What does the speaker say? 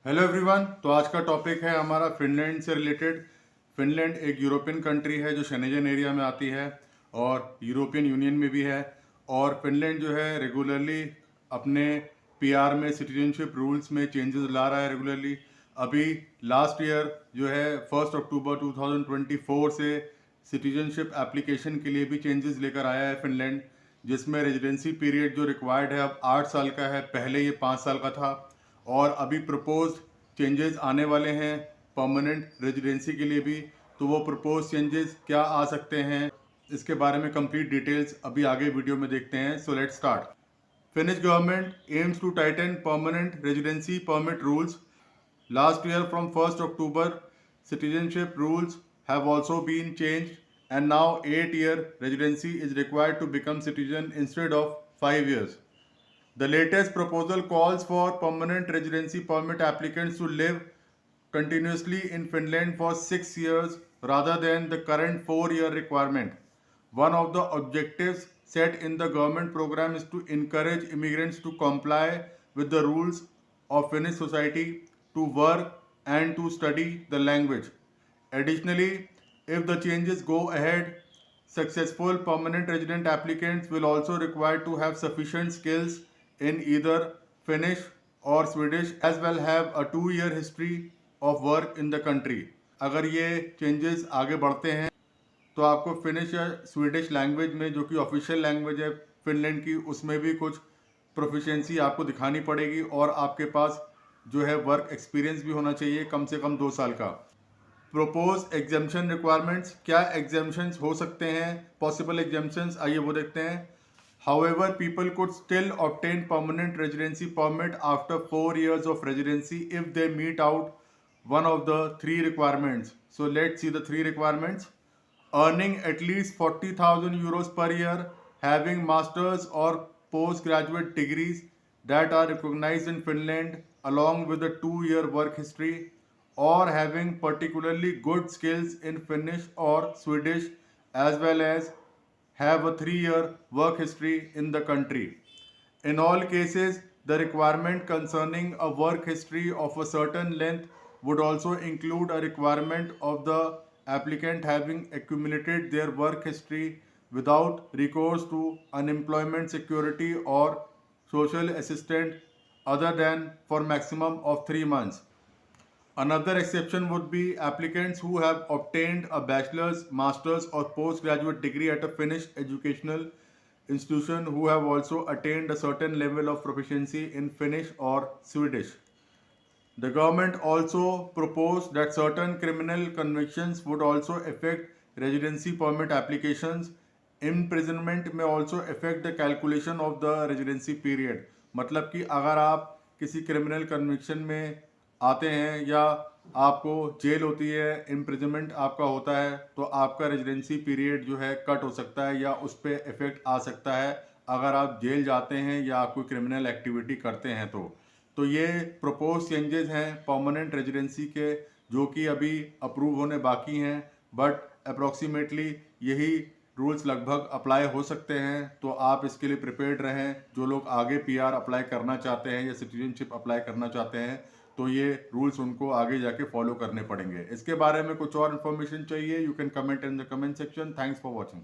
Hello everyone. तो आज का टॉपिक है हमारा फिनलैंड से रिलेटेड। फिनलैंड एक यूरोपियन कंट्री है जो शेंजन एरिया में आती है और यूरोपियन यूनियन में भी है। और फिनलैंड जो है रेगुलरली अपने पीआर में सिटीजनशिप रूल्स में चेंजेस ला रहा है रेगुलरली। अभी लास्ट ईयर जो है 1 अक्टूबर 2024 से सिटीजनशिप एप्लीकेशन के लिए भी चेंजेस लेकर आया है फिनलैंड, जिसमें रेजिडेंसी पीरियड जो रिक्वायर्ड है अब 8 साल का है, पहले ये 5 साल का था। और अभी प्रपोज चेंजेस आने वाले हैं परमानेंट रेजिडेंसी के लिए भी। तो वो प्रपोज चेंजेस क्या आ सकते हैं, इसके बारे में कंप्लीट डिटेल्स अभी आगे वीडियो में देखते हैं। So let's start. Finnish government aims to tighten permanent residency permit rules. Last year from 1st October, citizenship rules have also been changed and now 8-year residency is required to become citizen instead of 5 years. The latest proposal calls for permanent residency permit applicants to live continuously in Finland for 6 years rather than the current 4-year requirement. One of the objectives set in the government program is to encourage immigrants to comply with the rules of Finnish society, to work and to study the language. Additionally, if the changes go ahead, successful permanent resident applicants will also require to have sufficient skills in either Finnish or Swedish as well have a 2-year history of work in the country. अगर ये changes आगे बढ़ते हैं तो आपको finish या Swedish language में, जो कि ऑफिशियल लैंग्वेज है फिनलैंड की, उसमें भी कुछ प्रोफिशिएंसी आपको दिखानी पड़ेगी और आपके पास जो है वर्क एक्सपीरियंस भी होना चाहिए, कम से कम 2 साल का। प्रोपोज एग्जाम्शन रिक्वायरमेंट्स, क्या एग्जाम्शंस हो सकते हैं, पॉसिबल एग्जाम्शंस, आइए वो देखते हैं। However, people could still obtain permanent residency permit after 4 years of residency if they meet out one of the 3 requirements. So let's see the 3 requirements. Earning at least 40,000 euros per year, having master's or postgraduate degrees that are recognized in Finland along with a 2-year work history, or having particularly good skills in Finnish or Swedish as well as have a 3-year work history in the country. In all cases, the requirement concerning a work history of a certain length would also include a requirement of the applicant having accumulated their work history without recourse to unemployment security or social assistance other than for maximum of 3 months. Another exception would be applicants who have obtained a bachelor's, master's, or postgraduate degree at a Finnish educational institution who have also attained a certain level of proficiency in Finnish or Swedish. The government also proposed that certain criminal convictions would also affect residency permit applications. Imprisonment may also affect the calculation of the residency period. मतलब कि अगर आप किसी criminal conviction में आते हैं या आपको जेल होती है, इम्प्रिजनमेंट आपका होता है, तो आपका रेजिडेंसी पीरियड जो है कट हो सकता है या उस पर इफेक्ट आ सकता है अगर आप जेल जाते हैं या आप कोई क्रिमिनल एक्टिविटी करते हैं। तो ये प्रपोज चेंजेस हैं परमानेंट रेजिडेंसी के, जो कि अभी अप्रूव होने बाकी हैं, बट अप्रॉक्सीमेटली यही रूल्स लगभग अप्लाई हो सकते हैं। तो आप इसके लिए प्रिपेयर्ड रहें। जो लोग आगे पीआर अप्लाई करना चाहते हैं या सिटीजनशिप अप्लाई करना चाहते हैं, तो ये रूल्स उनको आगे जाके फॉलो करने पड़ेंगे। इसके बारे में कुछ और इन्फॉर्मेशन चाहिए, you can comment in the comment section. Thanks for watching.